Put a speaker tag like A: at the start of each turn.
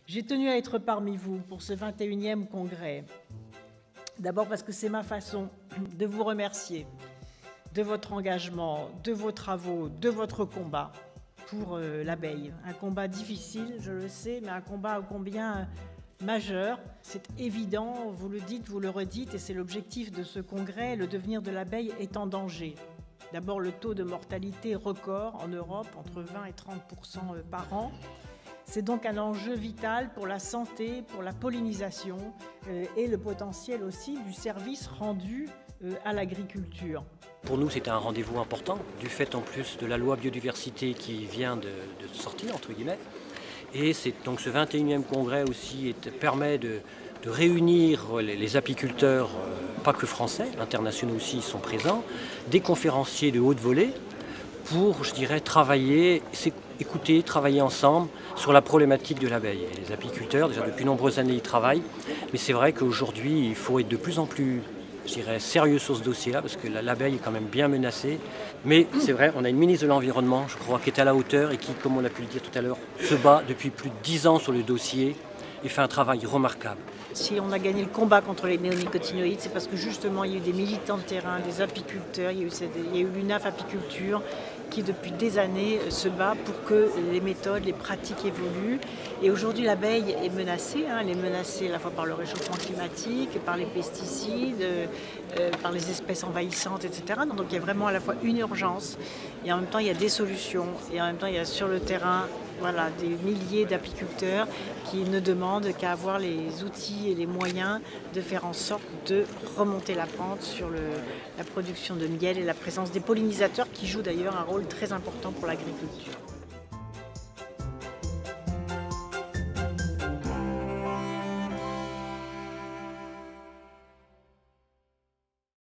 A: J'ai tenu à être parmi vous pour ce 21e congrès. D'abord parce que c'est ma façon de vous remercier de votre engagement, de vos travaux, de votre combat pour l'abeille. Un combat difficile, je le sais, mais un combat ô combien majeur. C'est évident, vous le dites, vous le redites, et c'est l'objectif de ce congrès, le devenir de l'abeille est en danger. D'abord, le taux de mortalité record en Europe, entre 20 et 30% par an. C'est donc un enjeu vital pour la santé, pour la pollinisation et le potentiel aussi du service rendu à l'agriculture.
B: Pour nous, c'était un rendez-vous important, du fait en plus de la loi biodiversité qui vient de sortir, entre guillemets. Et c'est donc ce 21e congrès aussi permet de réunir les apiculteurs, pas que français, internationaux aussi ils sont présents, des conférenciers de haute volée pour, je dirais, travailler, écouter, travailler ensemble sur la problématique de l'abeille. Et les apiculteurs, déjà depuis nombreuses années, ils travaillent, mais c'est vrai qu'aujourd'hui, il faut être de plus en plus, je dirais, sérieux sur ce dossier-là, parce que l'abeille est quand même bien menacée. Mais c'est vrai, on a une ministre de l'Environnement, je crois, qui est à la hauteur et qui, comme on a pu le dire tout à l'heure, se bat depuis plus de 10 ans sur le dossier et fait un travail remarquable.
A: Si on a gagné le combat contre les néonicotinoïdes, c'est parce que justement il y a eu des militants de terrain, des apiculteurs, il y a eu l'UNAF Apiculture qui depuis des années se bat pour que les méthodes, les pratiques évoluent. Et aujourd'hui l'abeille est menacée, elle est menacée à la fois par le réchauffement climatique, par les pesticides, par les espèces envahissantes, etc. Donc il y a vraiment à la fois une urgence et en même temps il y a des solutions et en même temps il y a sur le terrain des milliers d'apiculteurs qui ne demandent qu'à avoir les outils et les moyens de faire en sorte de remonter la pente sur la production de miel et la présence des pollinisateurs qui jouent d'ailleurs un rôle très important pour l'agriculture.